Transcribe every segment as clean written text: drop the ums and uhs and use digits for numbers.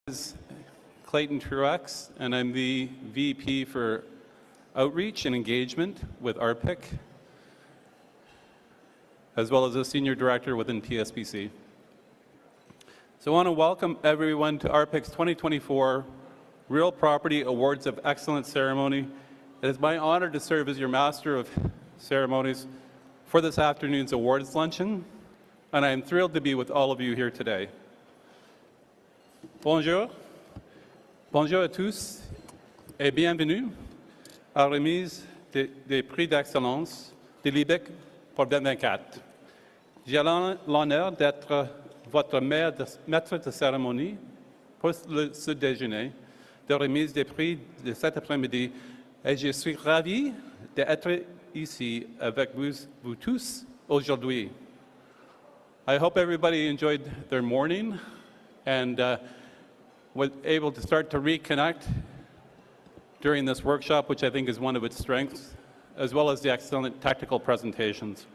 is Clayton Truex, and I'm the VP for Outreach and Engagement with RPIC, as well as a Senior Director within PSPC. So I want to welcome everyone to RPIC's 2024 Real Property Awards of Excellence ceremony. It is my honor to serve as your Master of Ceremonies for this afternoon's awards luncheon, and I am thrilled to be with all of you here today. Bonjour. Bonjour à tous et bienvenue à la remise des Prix d'Excellence de l'IBIC pour 2024. J'ai l'honneur d'être votre maître de cérémonie pour ce déjeuner de remise des prix de cet après-midi et je suis ravi d'être ici avec vous tous aujourd'hui. I hope everybody enjoyed their morning and was able to start to reconnect during this workshop, which I think is one of its strengths, as well as the excellent technical presentations.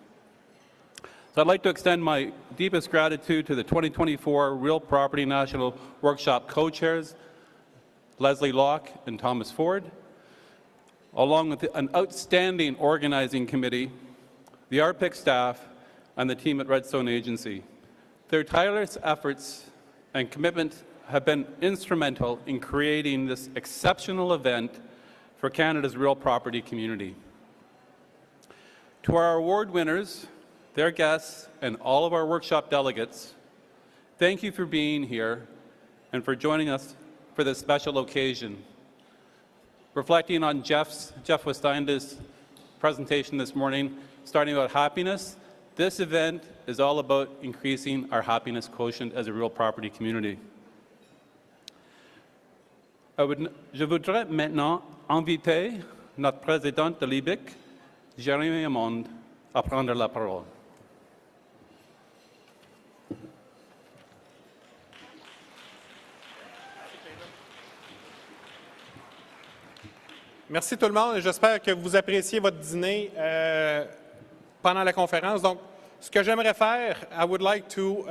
So I'd like to extend my deepest gratitude to the 2024 Real Property National Workshop co-chairs, Leslie Locke and Thomas Ford, along with an outstanding organizing committee, the RPIC staff, and the team at Redstone Agency. Their tireless efforts and commitment have been instrumental in creating this exceptional event for Canada's real property community. To our award winners, their guests, and all of our workshop delegates, thank you for being here and for joining us for this special occasion. Reflecting on Jeff Westein's presentation this morning, starting about happiness, this event is all about increasing our happiness quotient as a real property community. Je voudrais maintenant inviter notre présidente de l'IBIC, Diane Orange, à prendre la parole. Merci tout le monde et j'espère que vous appréciez votre dîner pendant la conférence. Donc, ce que j'aimerais faire, I would like to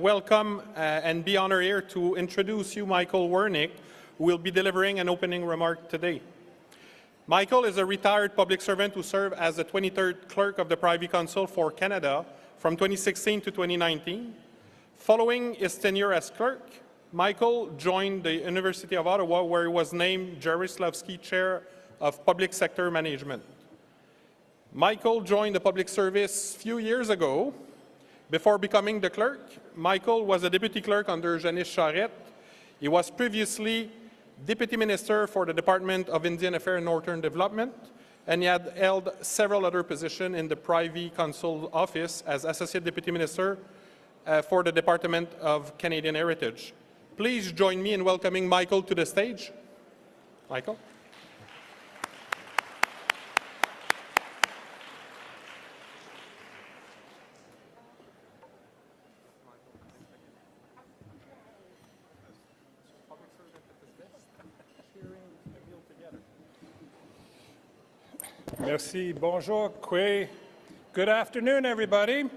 welcome and be honored here to introduce you Michael Wernick, who will be delivering an opening remark today. Michael is a retired public servant who served as the 23rd Clerk of the Privy Council for Canada from 2016 to 2019. Following his tenure as Clerk, Michael joined the University of Ottawa, where he was named Jarislowsky Chair of Public Sector Management. Michael joined the public service a few years ago. Before becoming the clerk, Michael was a deputy clerk under Janice Charette. He was previously Deputy Minister for the Department of Indian Affairs and Northern Development, and he had held several other positions in the Privy Council office as Associate Deputy Minister for the Department of Canadian Heritage. Please join me in welcoming Michael to the stage. Michael. Merci. Bonjour, Quay. Good afternoon, everybody.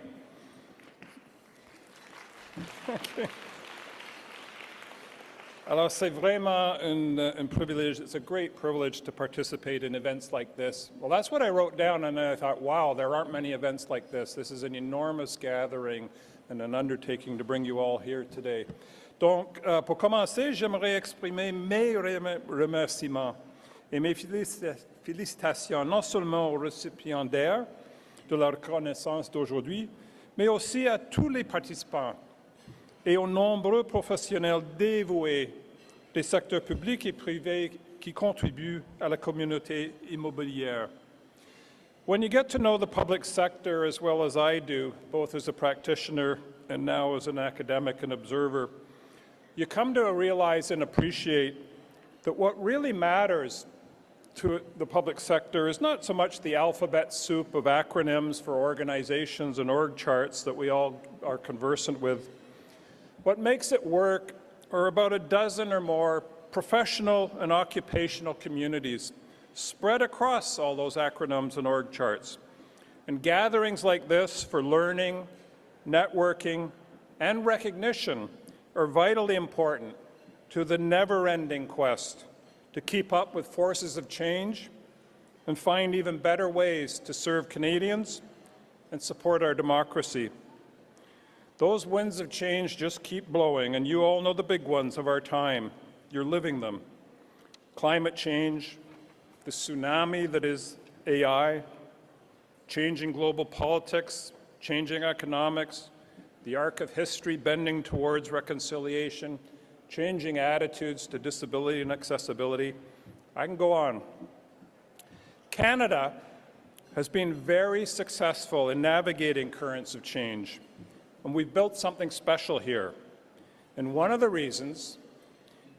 Alors, c'est vraiment un privilege. It's a great privilege to participate in events like this. Well, that's what I wrote down, and I thought, wow, there aren't many events like this. This is an enormous gathering and an undertaking to bring you all here today. Donc, pour commencer, j'aimerais exprimer mes remerciements et mes félicitations non seulement aux récipiendaires de la reconnaissance d'aujourd'hui, mais aussi à tous les participants et aux nombreux professionnels dévoués des secteurs publics et privés qui contribuent à la communauté immobilière. When you get to know the public sector as well as I do, both as a practitioner and now as an academic and observer, you come to realize and appreciate that what really matters to the public sector is not so much the alphabet soup of acronyms for organizations and org charts that we all are conversant with. What makes it work are about a dozen or more professional and occupational communities spread across all those acronyms and org charts. And gatherings like this for learning, networking, and recognition are vitally important to the never-ending quest to keep up with forces of change and find even better ways to serve Canadians and support our democracy. Those winds of change just keep blowing, and you all know the big ones of our time. You're living them. Climate change, the tsunami that is AI, changing global politics, changing economics, the arc of history bending towards reconciliation, changing attitudes to disability and accessibility. I can go on. Canada has been very successful in navigating currents of change, and we've built something special here. And one of the reasons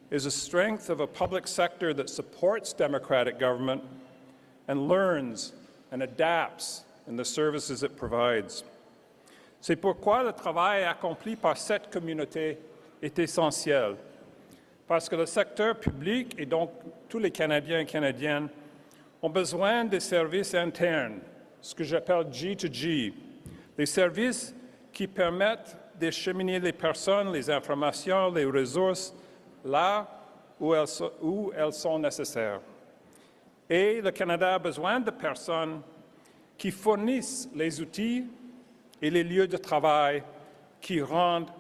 is the strength of a public sector that supports democratic government and learns and adapts in the services it provides. C'est pourquoi le travail accompli par cette communauté est essentiel, parce que le secteur public et donc tous les Canadiens et Canadiennes ont besoin des services internes, ce que j'appelle G2G, des services qui permettent d'acheminer les personnes, les informations, les ressources là où elles sont nécessaires. Et le Canada a besoin de personnes qui fournissent les outils et les lieux de travail qui rendent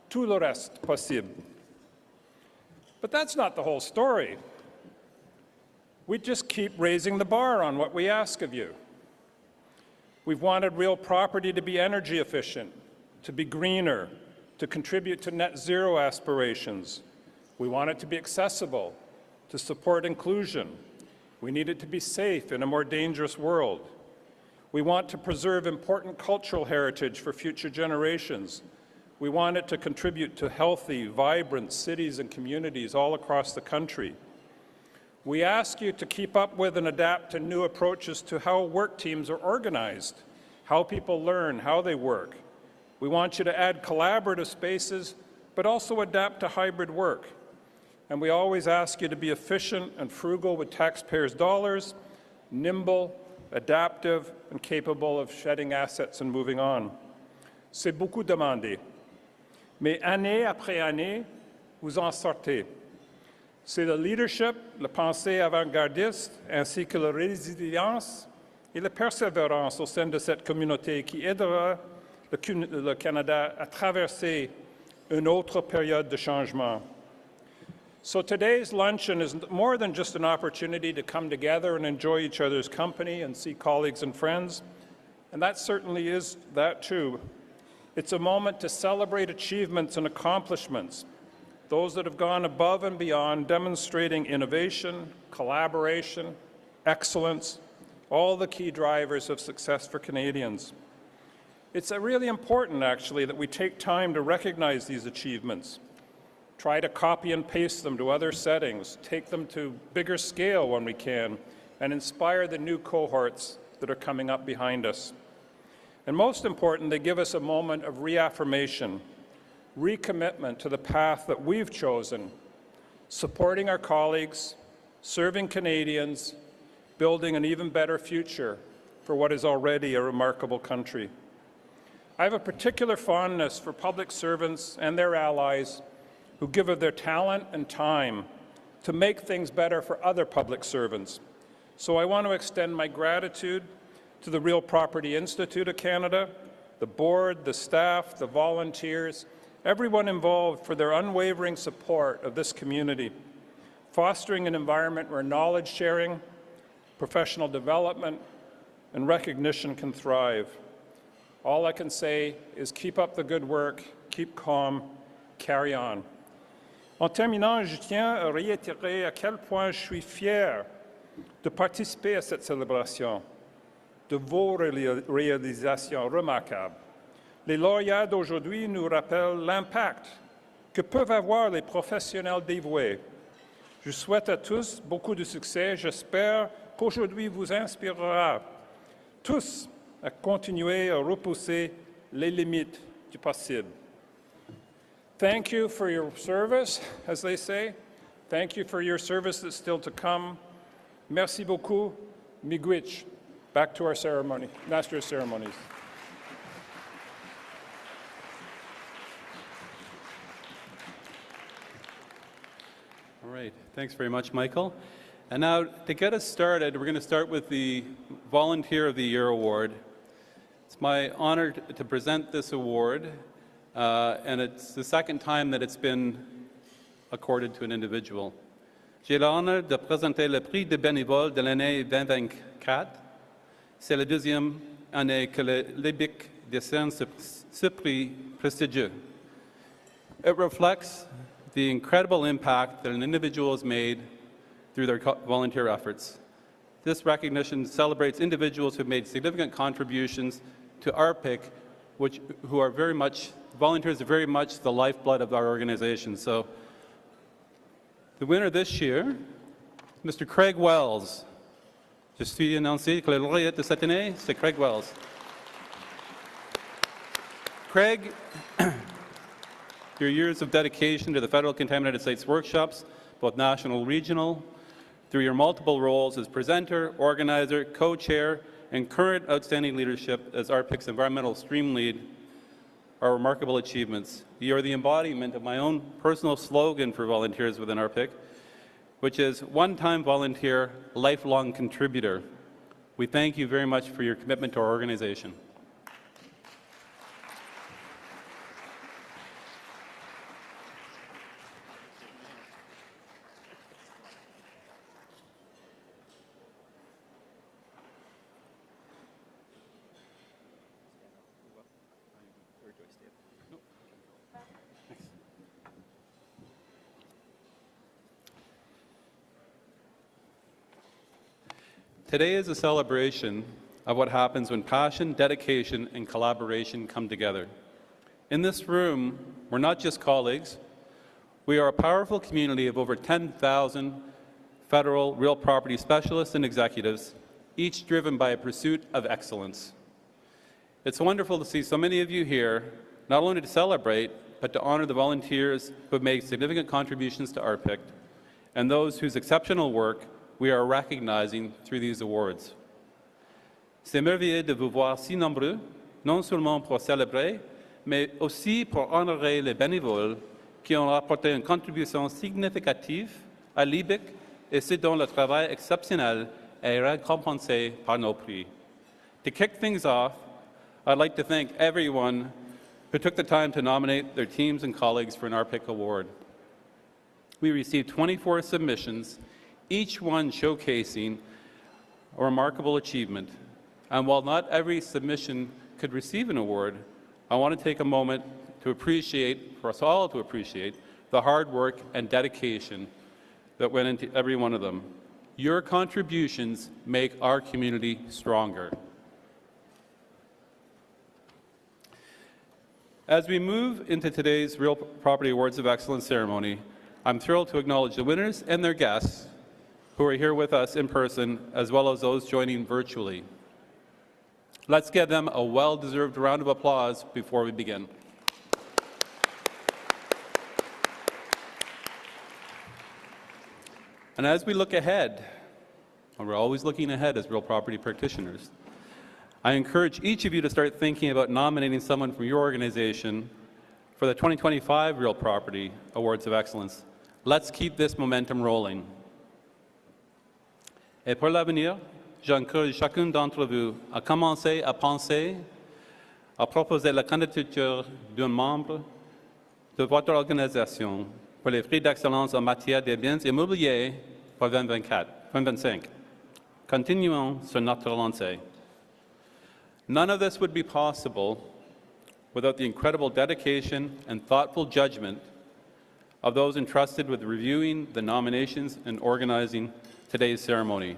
tout le reste possible. But that's not the whole story. We just keep raising the bar on what we ask of you. We've wanted real property to be energy efficient, to be greener, to contribute to net zero aspirations. We want it to be accessible, to support inclusion. We need it to be safe in a more dangerous world. We want to preserve important cultural heritage for future generations. We want it to contribute to healthy, vibrant cities and communities all across the country. We ask you to keep up with and adapt to new approaches to how work teams are organized, how people learn, how they work. We want you to add collaborative spaces, but also adapt to hybrid work. And we always ask you to be efficient and frugal with taxpayers' dollars, nimble, adaptive, and capable of shedding assets and moving on. C'est beaucoup demandé. Mais année après année, vous en sortez. C'est le leadership, la pensée avant-gardiste, ainsi que la résilience et la persévérance au sein de cette communauté qui aidera le Canada à traverser une autre période de changement. So today's luncheon is more than just an opportunity to come together and enjoy each other's company and see colleagues and friends, and that certainly is that too. It's a moment to celebrate achievements and accomplishments, those that have gone above and beyond, demonstrating innovation, collaboration, excellence, all the key drivers of success for Canadians. It's really important, actually, that we take time to recognize these achievements, try to copy and paste them to other settings, take them to bigger scale when we can, and inspire the new cohorts that are coming up behind us. And most important, they give us a moment of reaffirmation, recommitment to the path that we've chosen, supporting our colleagues, serving Canadians, building an even better future for what is already a remarkable country. I have a particular fondness for public servants and their allies who give of their talent and time to make things better for other public servants. So I want to extend my gratitude to the Real Property Institute of Canada, the board, the staff, the volunteers, everyone involved for their unwavering support of this community, fostering an environment where knowledge sharing, professional development, and recognition can thrive. All I can say is keep up the good work, keep calm, carry on. En terminant, je tiens à réitérer à quel point je suis fier de participer à cette célébration, de vos réalisations remarquables. Les lauréats d'aujourd'hui nous rappellent l'impact que peuvent avoir les professionnels dévoués. Je souhaite à tous beaucoup de succès. J'espère qu'aujourd'hui vous inspirera tous à continuer à repousser les limites du possible. Thank you for your service, as they say. Thank you for your service that's still to come. Merci beaucoup. Miigwech. Back to our ceremony, Master of Ceremonies. All right, thanks very much, Michael. And now, to get us started, we're going to start with the Volunteer of the Year Award. It's my honor to present this award, and it's the second time that it's been accorded to an individual. J'ai l'honneur de présenter le prix de bénévole de l'année 2024. C'est la deuxième année que l'IBIC décerne ce prix prestigieux. It reflects the incredible impact that an individual has made through their volunteer efforts. This recognition celebrates individuals who have made significant contributions to RPIC, who are very much, volunteers are very much the lifeblood of our organization. So the winner this year, Mr. Craig Wells. Je suis annoncé que le lauréat de cette année, c'est Craig Wells. Craig, your years of dedication to the Federal Contaminated Sites workshops, both national and regional, through your multiple roles as presenter, organizer, co-chair, and current outstanding leadership as RPIC's environmental stream lead are remarkable achievements. You are the embodiment of my own personal slogan for volunteers within RPIC, which is one-time volunteer, lifelong contributor. We thank you very much for your commitment to our organization. Today is a celebration of what happens when passion, dedication, and collaboration come together. In this room, we're not just colleagues. We are a powerful community of over 10,000 federal real property specialists and executives, each driven by a pursuit of excellence. It's wonderful to see so many of you here, not only to celebrate, but to honor the volunteers who have made significant contributions to RPIC and those whose exceptional work we are recognizing through these awards. C'est merveilleux de vous voir si nombreux, non seulement pour célébrer, mais aussi pour honorer les bénévoles qui ont apporté une contribution significative à l'IBIC et ce dont le travail exceptionnel est récompensé par nos prix. To kick things off, I'd like to thank everyone who took the time to nominate their teams and colleagues for an RPIC award. We received 24 submissions, each one showcasing a remarkable achievement. And while not every submission could receive an award, I want to take a moment to appreciate, for us all to appreciate, the hard work and dedication that went into every one of them. Your contributions make our community stronger. As we move into today's Real Property Awards of Excellence ceremony, I'm thrilled to acknowledge the winners and their guests who are here with us in person, as well as those joining virtually. Let's give them a well-deserved round of applause before we begin. And as we look ahead, and we're always looking ahead as real property practitioners, I encourage each of you to start thinking about nominating someone from your organization for the 2025 Real Property Awards of Excellence. Let's keep this momentum rolling. Et pour l'avenir, j'encourage chacun d'entre vous à commencer à penser, à proposer la candidature d'un membre de votre organisation pour les prix d'excellence en matière de biens immobiliers pour 2025. Continuons sur notre lancée. None of this would be possible without the incredible dedication and thoughtful judgment of those entrusted with reviewing the nominations and organizing today's ceremony.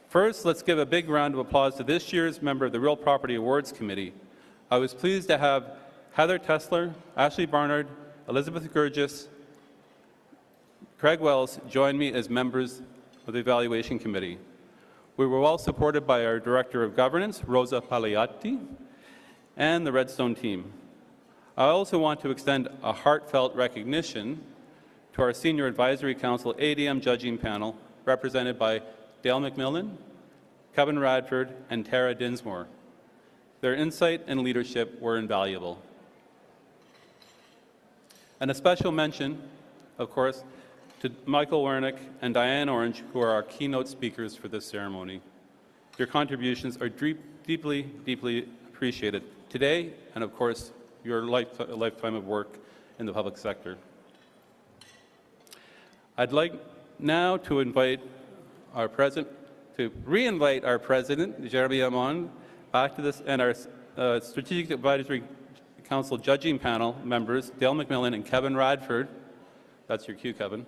First, let's give a big round of applause to this year's member of the Real Property Awards Committee. I was pleased to have Heather Tessler, Ashley Barnard, Elizabeth Gurgis, Craig Wells join me as members of the Evaluation Committee. We were well supported by our Director of Governance, Rosa Pagliatti, and the Redstone team. I also want to extend a heartfelt recognition to our Senior Advisory Council ADM judging panel, represented by Dale McMillan, Kevin Radford, and Tara Dinsmore. Their insight and leadership were invaluable. And a special mention, of course, to Michael Wernick and Diane Orange, who are our keynote speakers for this ceremony. Your contributions are deeply, deeply appreciated today, and of course, your lifetime of work in the public sector. I'd like now to invite our re-invite our President, Jeremy Amon, back to this, and our Strategic Advisory Council judging panel members, Dale McMillan and Kevin Radford, that's your cue, Kevin,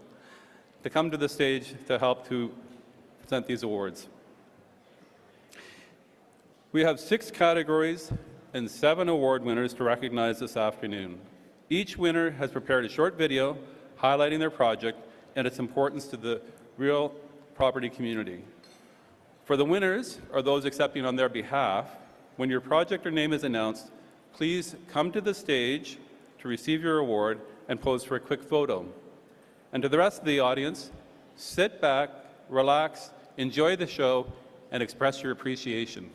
to come to the stage to help to present these awards. We have 6 categories and 7 award winners to recognize this afternoon. Each winner has prepared a short video highlighting their project and its importance to the real property community. For the winners, or those accepting on their behalf, when your project or name is announced, please come to the stage to receive your award and pose for a quick photo. And to the rest of the audience, sit back, relax, enjoy the show, and express your appreciation.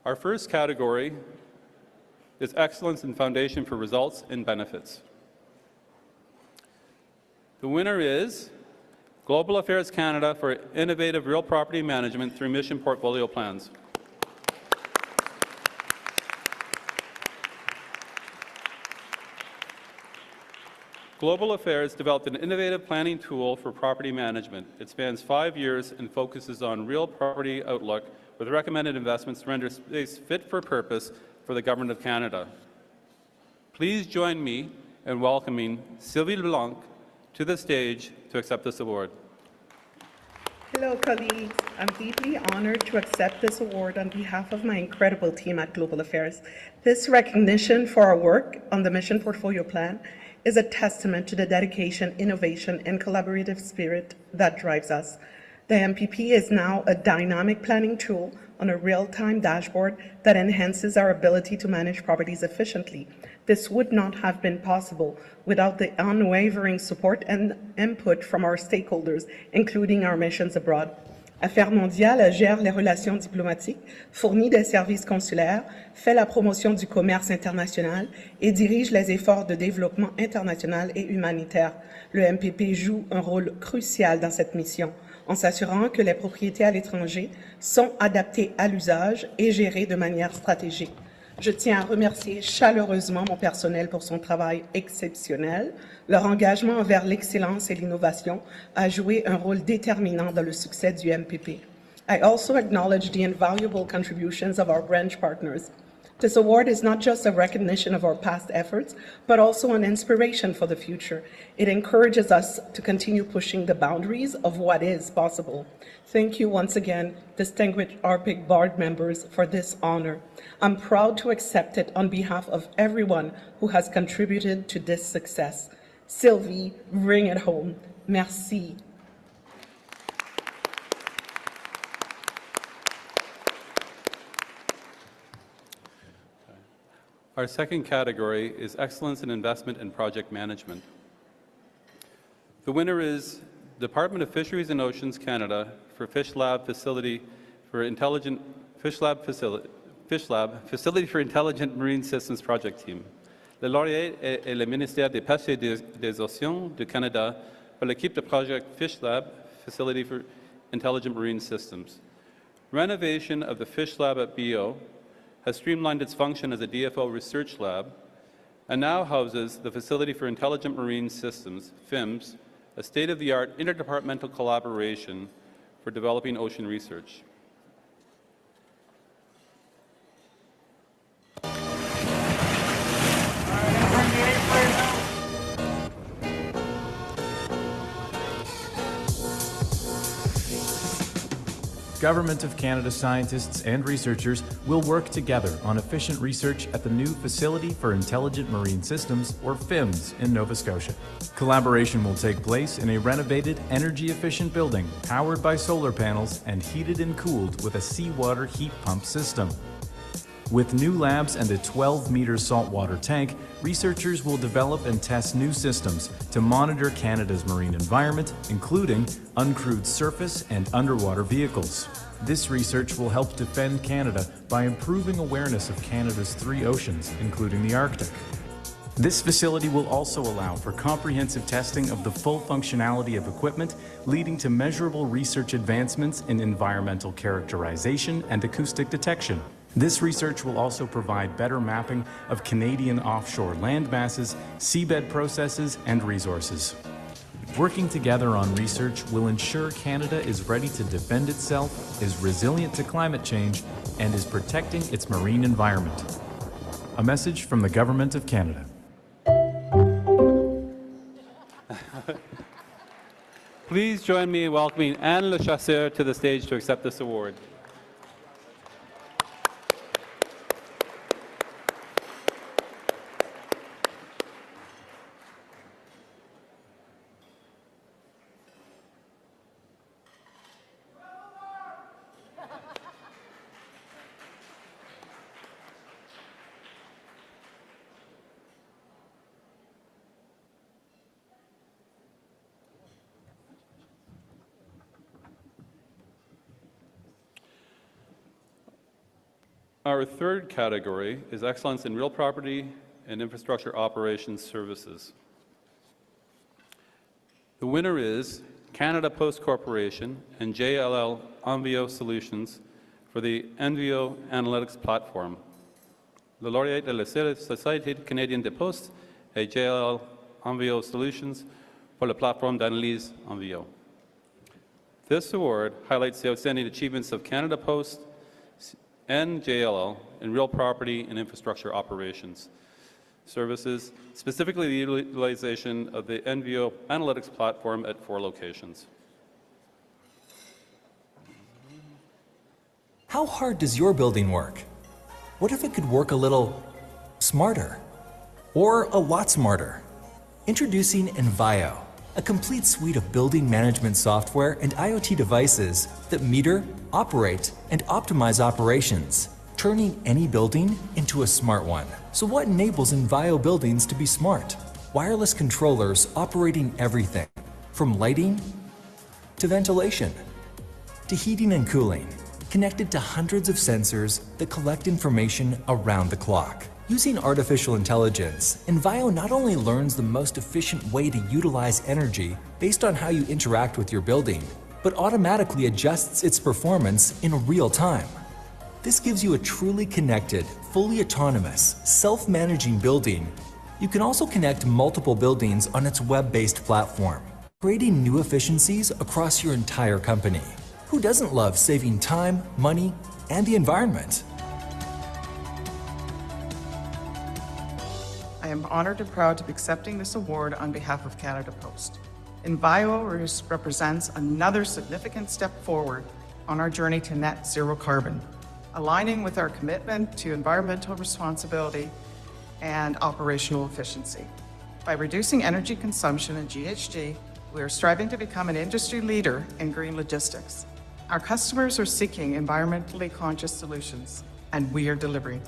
Our first category is Excellence in Foundation for Results and Benefits. The winner is Global Affairs Canada for Innovative Real Property Management through Mission Portfolio Plans. Global Affairs developed an innovative planning tool for property management. It spans 5 years and focuses on real property outlook with recommended investments to render space fit for purpose for the Government of Canada. Please join me in welcoming Sylvie Leblanc to the stage to accept this award. Hello, colleagues. I'm deeply honored to accept this award on behalf of my incredible team at Global Affairs. This recognition for our work on the Mission Portfolio Plan is a testament to the dedication, innovation, and collaborative spirit that drives us. The MPP is now a dynamic planning tool on a real-time dashboard that enhances our ability to manage properties efficiently. This would not have been possible without the unwavering support and input from our stakeholders, including our missions abroad. Affaires mondiales gère les relations diplomatiques, fournit des services consulaires, fait la promotion du commerce international et dirige les efforts de développement international et humanitaire. Le MPP joue un rôle crucial dans cette mission, en s'assurant que les propriétés à l'étranger sont adaptées à l'usage et gérées de manière stratégique. Je tiens à remercier chaleureusement mon personnel pour son travail exceptionnel. Leur engagement envers l'excellence et l'innovation a joué un rôle déterminant dans le succès du MPP. I also acknowledge the invaluable contributions of our branch partners. This award is not just a recognition of our past efforts, but also an inspiration for the future. It encourages us to continue pushing the boundaries of what is possible. Thank you once again, distinguished RPIC board members, for this honor. I'm proud to accept it on behalf of everyone who has contributed to this success. Sylvie, bring it home. Merci. Our second category is Excellence in Investment and Project Management. The winner is Department of Fisheries and Oceans Canada for Fish Lab Facility for Intelligent Marine Systems Project Team. Le lauréat est le ministère des Pêches et des Océans du Canada pour l'équipe de Project Fish Lab Facility for Intelligent Marine Systems. Renovation of the Fish Lab at BO has streamlined its function as a DFO research lab and now houses the Facility for Intelligent Marine Systems, FIMS, a state-of-the-art interdepartmental collaboration for developing ocean research. Government of Canada scientists and researchers will work together on efficient research at the new Facility for Intelligent Marine Systems, or FIMS, in Nova Scotia. Collaboration will take place in a renovated, energy-efficient building powered by solar panels and heated and cooled with a seawater heat pump system. With new labs and a 12-meter saltwater tank, researchers will develop and test new systems to monitor Canada's marine environment, including uncrewed surface and underwater vehicles. This research will help defend Canada by improving awareness of Canada's 3 oceans, including the Arctic. This facility will also allow for comprehensive testing of the full functionality of equipment, leading to measurable research advancements in environmental characterization and acoustic detection. This research will also provide better mapping of Canadian offshore land masses, seabed processes, and resources. Working together on research will ensure Canada is ready to defend itself, is resilient to climate change, and is protecting its marine environment. A message from the Government of Canada. Please join me in welcoming Anne Le Chasseur to the stage to accept this award. Our third category is Excellence in Real Property and Infrastructure Operations Services. The winner is Canada Post Corporation and JLL Envio Solutions for the Envio Analytics Platform. Le lauréat de la Société canadienne de Poste et JLL Envio Solutions for la plateforme d'analyse Envio. This award highlights the outstanding achievements of Canada Post and JLL in real property and infrastructure operations services, specifically the utilization of the Envio Analytics platform at 4 locations. How hard does your building work? What if it could work a little smarter? Or a lot smarter? Introducing Envio, a complete suite of building management software and IoT devices that meter, operate, and optimize operations, turning any building into a smart one. So what enables Envio buildings to be smart? Wireless controllers operating everything, from lighting to ventilation to heating and cooling, connected to hundreds of sensors that collect information around the clock. Using artificial intelligence, Envio not only learns the most efficient way to utilize energy based on how you interact with your building, but automatically adjusts its performance in real time. This gives you a truly connected, fully autonomous, self-managing building. You can also connect multiple buildings on its web-based platform, creating new efficiencies across your entire company. Who doesn't love saving time, money, and the environment? I am honored and proud to be accepting this award on behalf of Canada Post. Envio represents another significant step forward on our journey to net zero carbon, aligning with our commitment to environmental responsibility and operational efficiency. By reducing energy consumption in GHG, we are striving to become an industry leader in green logistics. Our customers are seeking environmentally conscious solutions, and we are delivering.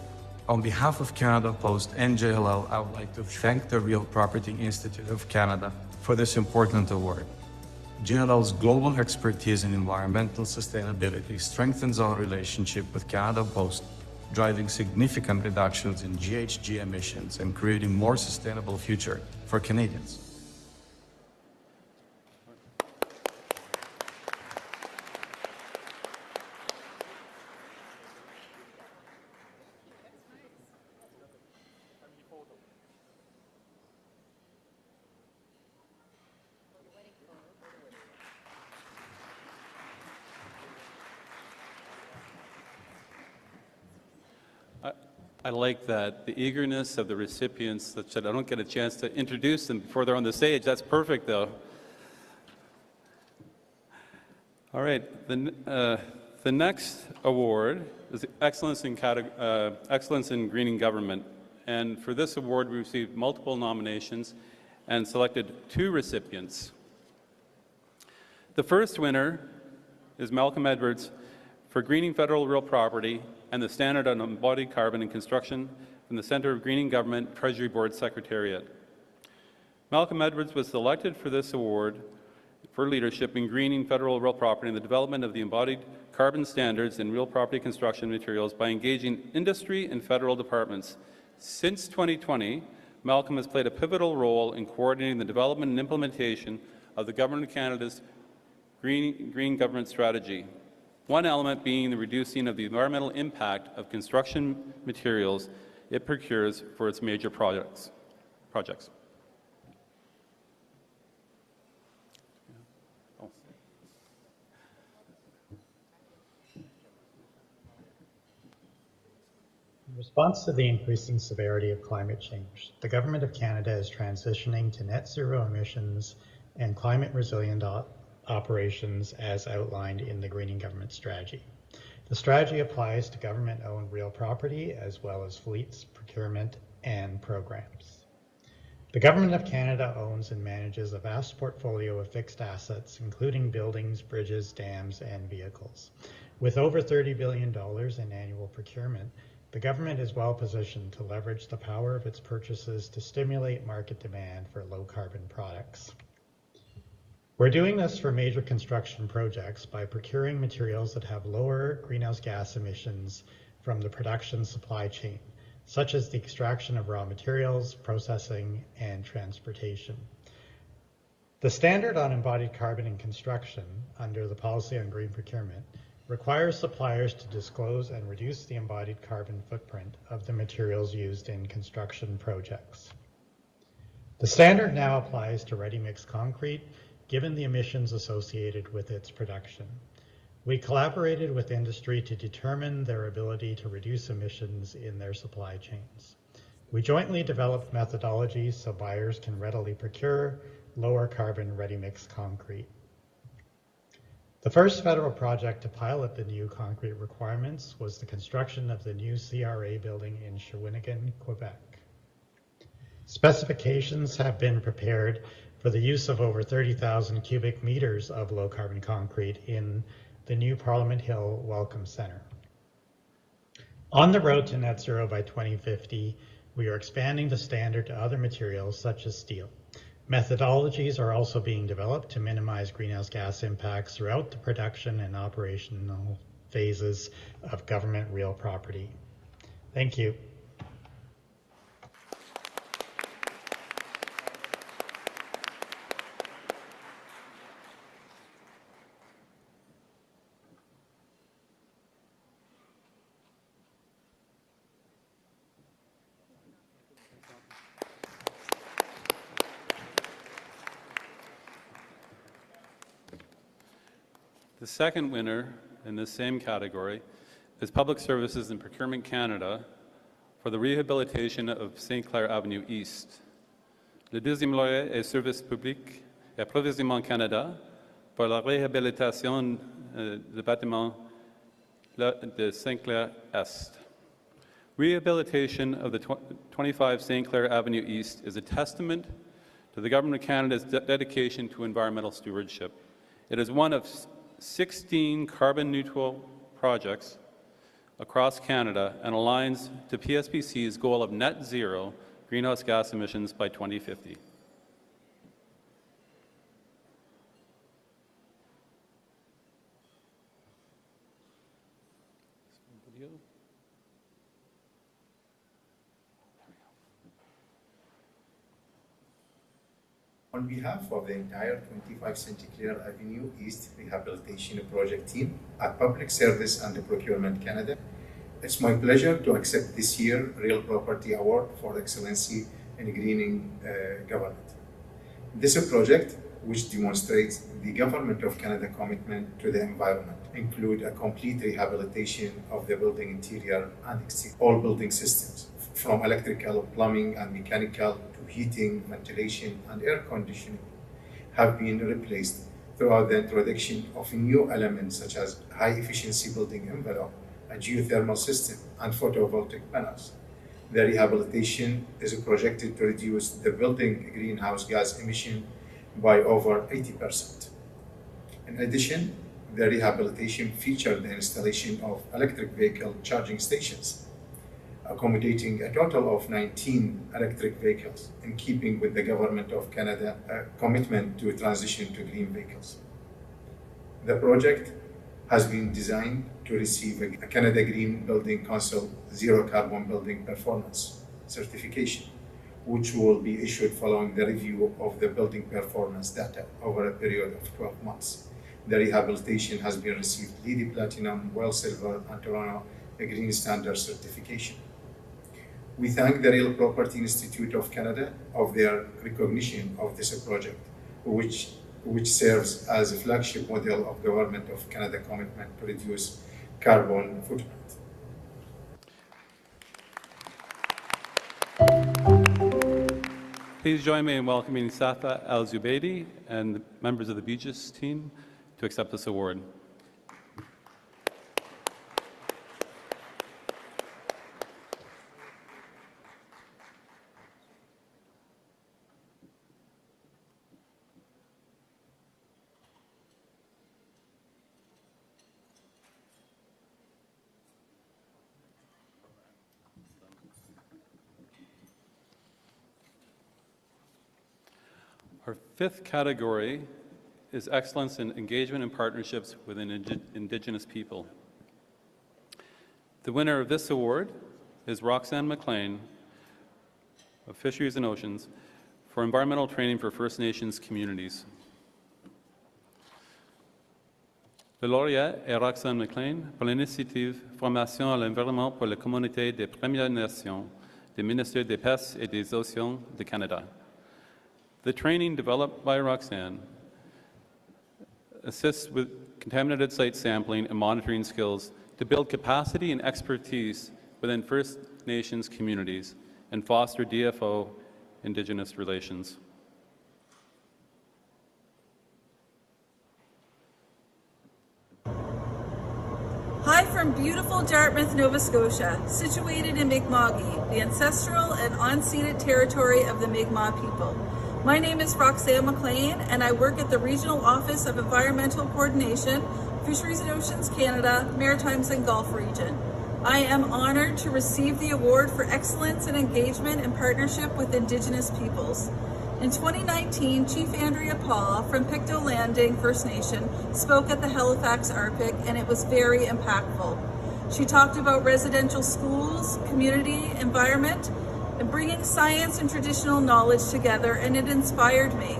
On behalf of Canada Post and JLL, I would like to thank the Real Property Institute of Canada for this important award. JLL's global expertise in environmental sustainability strengthens our relationship with Canada Post, driving significant reductions in GHG emissions and creating a more sustainable future for Canadians. I like that, the eagerness of the recipients that I don't get a chance to introduce them before they're on the stage. That's perfect, though. All right, the next award is Excellence in Greening Government. And for this award, we received multiple nominations and selected 2 recipients. The first winner is Malcolm Edwards for Greening Federal Real Property and the Standard on Embodied Carbon in Construction from the Centre of Greening Government Treasury Board Secretariat. Malcolm Edwards was selected for this award for leadership in greening federal real property and the development of the embodied carbon standards in real property construction materials by engaging industry and federal departments. Since 2020, Malcolm has played a pivotal role in coordinating the development and implementation of the Government of Canada's Green Government Strategy. One element being the reducing of the environmental impact of construction materials it procures for its major projects. In response to the increasing severity of climate change, the Government of Canada is transitioning to net zero emissions and climate resilient operations as outlined in the Greening Government Strategy. The strategy applies to government-owned real property as well as fleets, procurement, and programs. The Government of Canada owns and manages a vast portfolio of fixed assets, including buildings, bridges, dams, and vehicles. With over $30 billion in annual procurement, the government is well positioned to leverage the power of its purchases to stimulate market demand for low-carbon products. We're doing this for major construction projects by procuring materials that have lower greenhouse gas emissions from the production supply chain, such as the extraction of raw materials, processing, and transportation. The standard on embodied carbon in construction under the Policy on Green Procurement requires suppliers to disclose and reduce the embodied carbon footprint of the materials used in construction projects. The standard now applies to ready-mix concrete, given the emissions associated with its production. We collaborated with industry to determine their ability to reduce emissions in their supply chains. We jointly developed methodologies so buyers can readily procure lower carbon ready-mix concrete. The first federal project to pilot the new concrete requirements was the construction of the new CRA building in Shawinigan, Quebec. Specifications have been prepared for the use of over 30,000 cubic meters of low-carbon concrete in the new Parliament Hill Welcome Centre. On the road to net zero by 2050, we are expanding the standard to other materials such as steel. Methodologies are also being developed to minimize greenhouse gas impacts throughout the production and operational phases of government real property. Thank you. The second winner in this same category is Public Services and Procurement Canada for the rehabilitation of St. Clair Avenue East. Le deuxième lauréat est Service public et Approvisionnement Canada pour la réhabilitation du bâtiment de St. Clair Est. Rehabilitation of the 25 St. Clair Avenue East is a testament to the Government of Canada's dedication to environmental stewardship. It is one of 16 carbon-neutral projects across Canada and aligns to PSPC's goal of net zero greenhouse gas emissions by 2050. On behalf of the entire 25 St. Clair Avenue East Rehabilitation Project team at Public Service and Procurement Canada, it's my pleasure to accept this year's Real Property Award for Excellency in Greening Government. This project, which demonstrates the Government of Canada commitment to the environment, include a complete rehabilitation of the building interior and exterior, all building systems, from electrical, plumbing, and mechanical to heating, ventilation, and air conditioning, have been replaced throughout the introduction of new elements such as high-efficiency building envelope, a geothermal system, and photovoltaic panels. The rehabilitation is projected to reduce the building greenhouse gas emission by over 80%. In addition, the rehabilitation featured the installation of electric vehicle charging stations, accommodating a total of 19 electric vehicles, in keeping with the Government of Canada commitment to transition to green vehicles. The project has been designed to receive a Canada Green Building Council Zero Carbon Building Performance certification, which will be issued following the review of the building performance data over a period of 12 months. The rehabilitation has been received LEED Platinum, WELL Silver, and Toronto Green Standard certification. We thank the Real Property Institute of Canada of their recognition of this project, which serves as a flagship model of Government of Canada commitment to reduce carbon footprint. Please join me in welcoming Safa Al-Zubaydi and members of the Beaches team to accept this award. Our fifth category is excellence in engagement and partnerships with Indigenous people. The winner of this award is Roxanne McLean of Fisheries and Oceans for environmental training for First Nations communities. Le lauréat est Roxanne McLean pour l'initiative Formation à l'environnement pour la communauté des Premières Nations du ministère des Pêches et des Océans du Canada. The training developed by Roxanne assists with contaminated site sampling and monitoring skills to build capacity and expertise within First Nations communities and foster DFO Indigenous relations. Hi from beautiful Dartmouth, Nova Scotia, situated in Mi'kma'ki, the ancestral and unceded territory of the Mi'kmaq people. My name is Roxanne McLean, and I work at the Regional Office of Environmental Coordination, Fisheries and Oceans Canada, Maritimes and Gulf Region. I am honored to receive the award for excellence in engagement and partnership with Indigenous peoples. In 2019, Chief Andrea Paul from Pictou Landing First Nation spoke at the Halifax RPIC, and it was very impactful. She talked about residential schools, community, environment, and bringing science and traditional knowledge together, and it inspired me.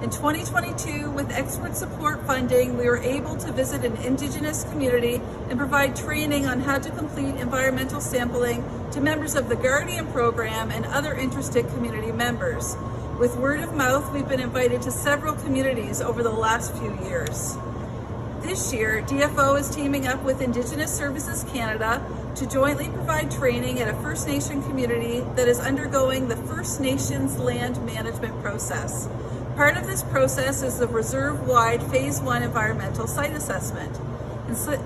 In 2022, with expert support funding, we were able to visit an Indigenous community and provide training on how to complete environmental sampling to members of the Guardian program and other interested community members. With word of mouth, we've been invited to several communities over the last few years. This year, DFO is teaming up with Indigenous Services Canada to jointly provide training at a First Nation community that is undergoing the First Nations land management process. Part of this process is the reserve-wide Phase 1 environmental site assessment.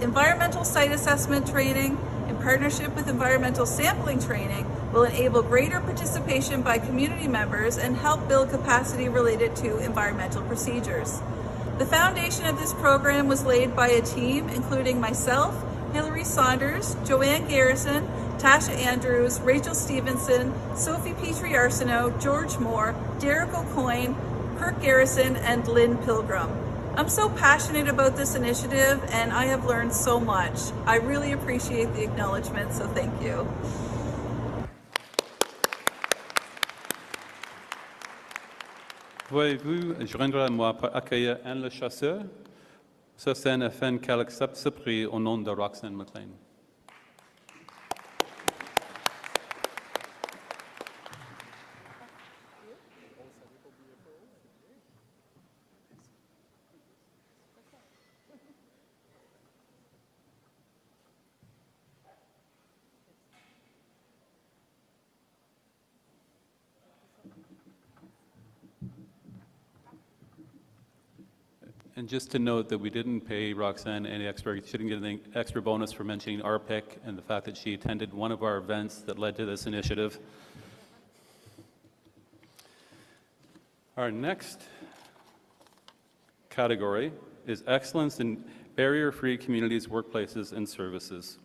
Environmental site assessment training, in partnership with environmental sampling training, will enable greater participation by community members and help build capacity related to environmental procedures. The foundation of this program was laid by a team including myself, Hilary Saunders, Joanne Garrison, Tasha Andrews, Rachel Stevenson, Sophie Petrie-Arsenault, George Moore, Derek O'Coin, Kirk Garrison, and Lynn Pilgrim. I'm so passionate about this initiative, and I have learned so much. I really appreciate the acknowledgement, so thank you. Pouvez-vous joindre à moi pour accueillir Anne Le Chasseur sur scène afin qu'elle accepte ce prix au nom de Roxanne McLean? And just to note that we didn't pay Roxanne any extra, she didn't get any extra bonus for mentioning RPIC and the fact that she attended one of our events that led to this initiative. Our next category is excellence in barrier-free communities, workplaces, and services.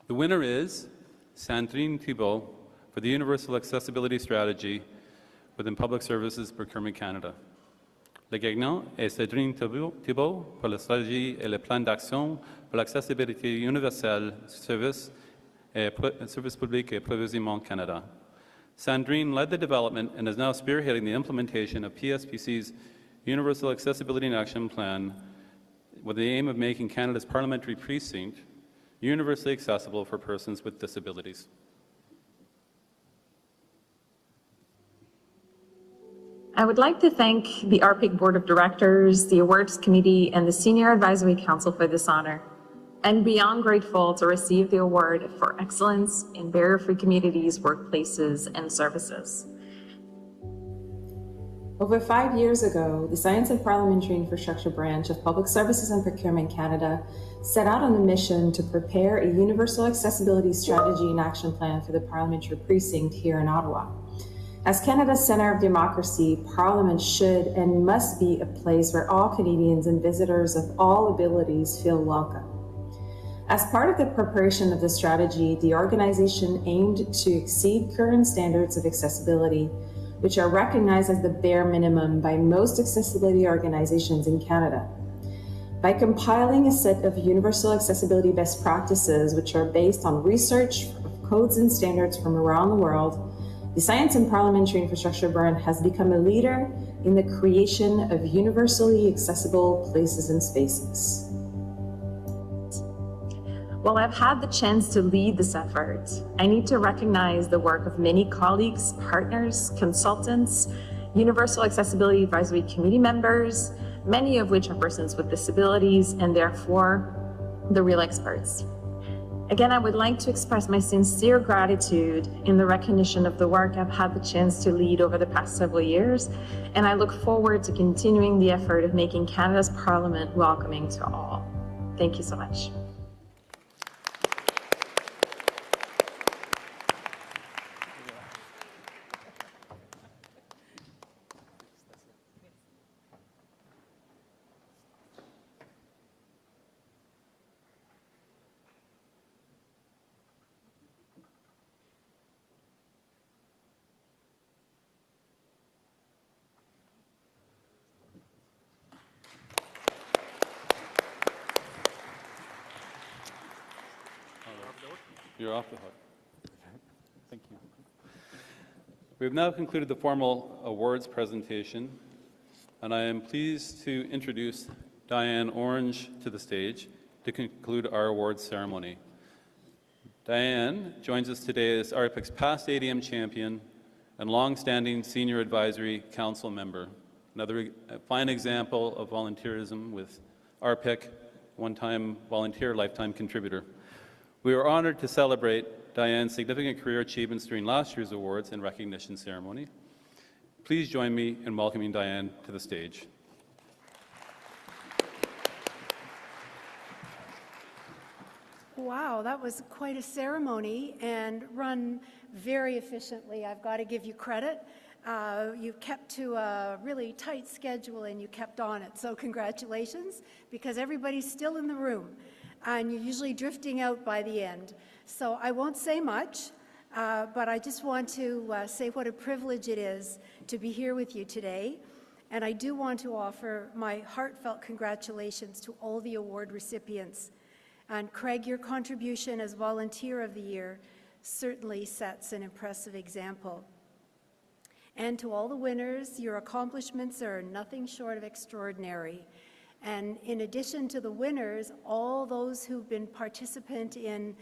The winner is Sandrine Thibault for the Universal Accessibility Strategy within Public Services Procurement Canada. Le gagnant est Sandrine Thibault pour la stratégie et le plan d'action pour l'accessibilité universelle, services et Service public et Approvisionnement Canada. Sandrine led the development and is now spearheading the implementation of PSPC's Universal Accessibility and Action Plan with the aim of making Canada's parliamentary precinct universally accessible for persons with disabilities. I would like to thank the RPIC Board of Directors, the Awards Committee, and the Senior Advisory Council for this honor, and beyond grateful to receive the award for excellence in barrier-free communities, workplaces, and services. Over 5 years ago, the Science and Parliamentary Infrastructure Branch of Public Services and Procurement Canada set out on a mission to prepare a universal accessibility strategy and action plan for the parliamentary precinct here in Ottawa. As Canada's centre of democracy, Parliament should and must be a place where all Canadians and visitors of all abilities feel welcome. As part of the preparation of the strategy, the organization aimed to exceed current standards of accessibility, which are recognized as the bare minimum by most accessibility organizations in Canada. By compiling a set of universal accessibility best practices, which are based on research of codes and standards from around the world, the Science and Parliamentary Infrastructure Branch has become a leader in the creation of universally accessible places and spaces. While I've had the chance to lead this effort, I need to recognize the work of many colleagues, partners, consultants, Universal Accessibility Advisory Committee members, many of which are persons with disabilities and therefore the real experts. Again, I would like to express my sincere gratitude in the recognition of the work I've had the chance to lead over the past several years, and I look forward to continuing the effort of making Canada's Parliament welcoming to all. Thank you so much. You're off the hook. Thank you. We've now concluded the formal awards presentation, and I am pleased to introduce Diane Orange to the stage to conclude our awards ceremony. Diane joins us today as RPIC's past ADM champion and long-standing senior advisory council member. Another fine example of volunteerism with RPIC, one-time volunteer, lifetime contributor. We are honored to celebrate Diane's significant career achievements during last year's awards and recognition ceremony. Please join me in welcoming Diane to the stage. Wow, that was quite a ceremony and run very efficiently. I've got to give you credit. You kept to a really tight schedule and you kept on it. So congratulations, because everybody's still in the room and you're usually drifting out by the end. So I won't say much, but I just want to say what a privilege it is to be here with you today. And I do want to offer my heartfelt congratulations to all the award recipients. And Craig, your contribution as Volunteer of the Year certainly sets an impressive example. And to all the winners, your accomplishments are nothing short of extraordinary. And in addition to the winners, all those who've been participant in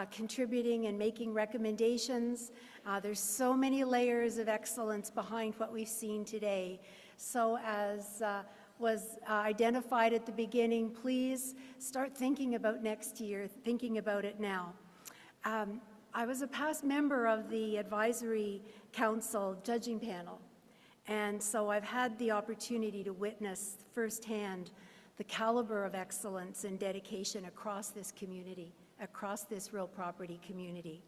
contributing and making recommendations, there's so many layers of excellence behind what we've seen today. So as was identified at the beginning, please start thinking about next year, thinking about it now. I was a past member of the Advisory Council judging panel, and so I've had the opportunity to witness firsthand the caliber of excellence and dedication across this community, across this real property community.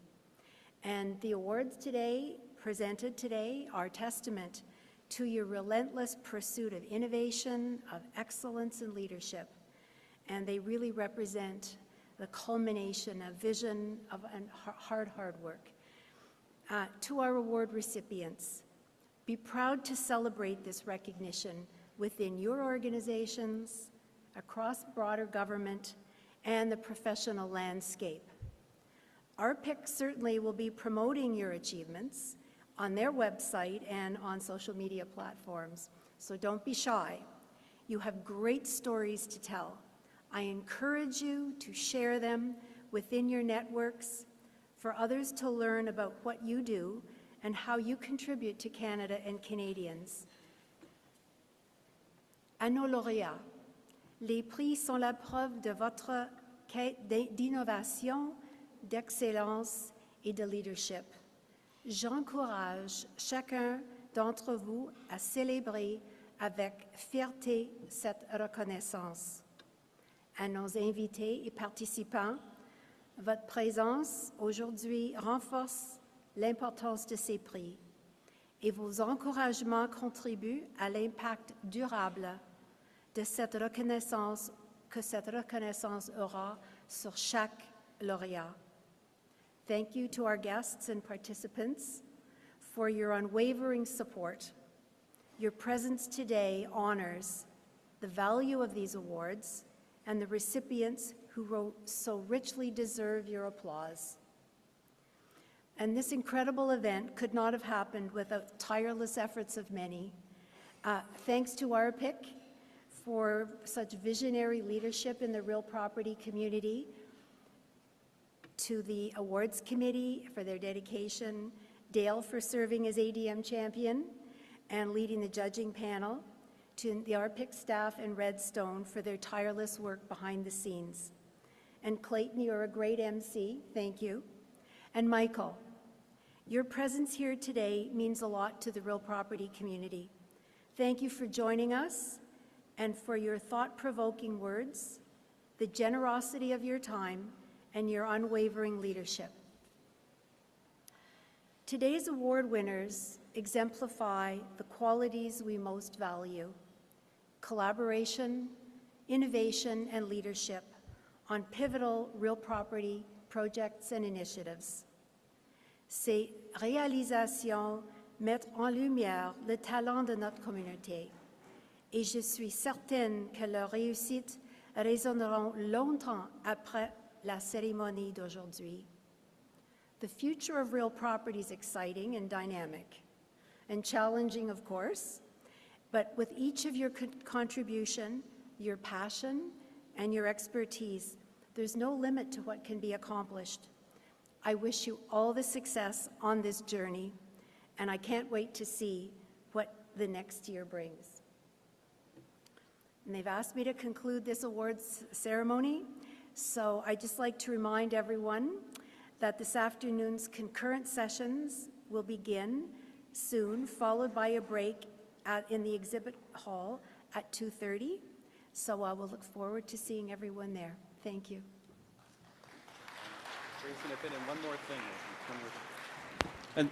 And the awards today, presented today, are testament to your relentless pursuit of innovation, of excellence and leadership. And they really represent the culmination of vision and hard work. To our award recipients, be proud to celebrate this recognition within your organizations, across broader government, and the professional landscape. RPIC certainly will be promoting your achievements on their website and on social media platforms, so don't be shy. You have great stories to tell. I encourage you to share them within your networks for others to learn about what you do and how you contribute to Canada and Canadians. À nos lauréats, les prix sont la preuve de votre quête d'innovation, d'excellence et de leadership. J'encourage chacun d'entre vous à célébrer avec fierté cette reconnaissance. À nos invités et participants, votre présence aujourd'hui renforce l'importance de ces prix et vos encouragements contribuent à l'impact durable de cette reconnaissance que cette reconnaissance aura sur chaque lauréat. Thank you to our guests and participants for your unwavering support. Your presence today honors the value of these awards and the recipients who so richly deserve your applause. And this incredible event could not have happened without tireless efforts of many. Thanks to RPIC for such visionary leadership in the real property community, to the awards committee for their dedication, Dale for serving as ADM champion and leading the judging panel, to the RPIC staff and Redstone for their tireless work behind the scenes. And Clayton, you're a great MC, thank you. And Michael, your presence here today means a lot to the real property community. Thank you for joining us and for your thought-provoking words, the generosity of your time, and your unwavering leadership. Today's award winners exemplify the qualities we most value: collaboration, innovation, and leadership on pivotal real property projects and initiatives. Ces réalisations mettent en lumière le talent de notre communauté et je suis certaine que leurs réussites résonneront longtemps après la cérémonie d'aujourd'hui. The future of real property is exciting and dynamic and challenging, of course, but with each of your contribution, your passion, and your expertise, there's no limit to what can be accomplished. I wish you all the success on this journey, and I can't wait to see what the next year brings. And they've asked me to conclude this awards ceremony, so I'd just like to remind everyone that this afternoon's concurrent sessions will begin soon, followed by a break in the exhibit hall at 2:30. So I will look forward to seeing everyone there. Thank you. One more thing. And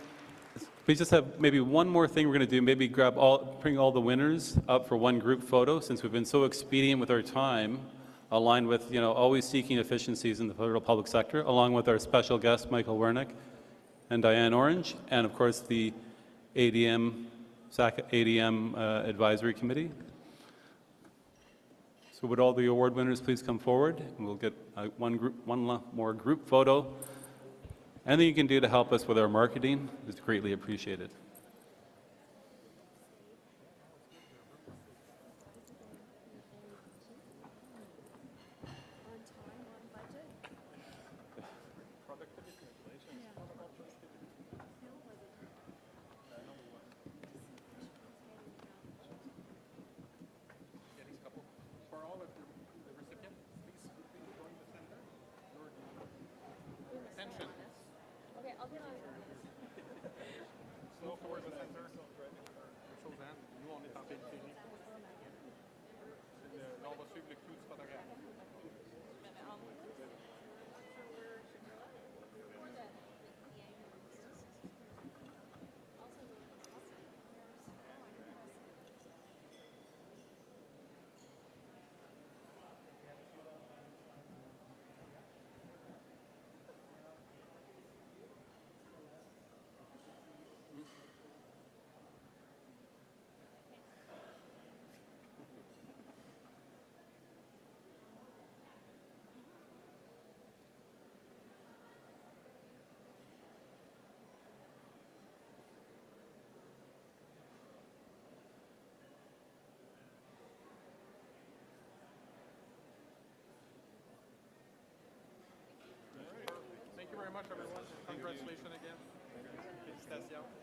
we just have maybe one more thing we're going to do. Maybe bring all the winners up for one group photo, since we've been so expedient with our time, aligned with always seeking efficiencies in the federal public sector, along with our special guest Michael Wernick and Diane Orange, and of course the ADM Advisory Committee. So would all the award winners please come forward, and we'll get one more group photo. Anything you can do to help us with our marketing is greatly appreciated. Félicitations.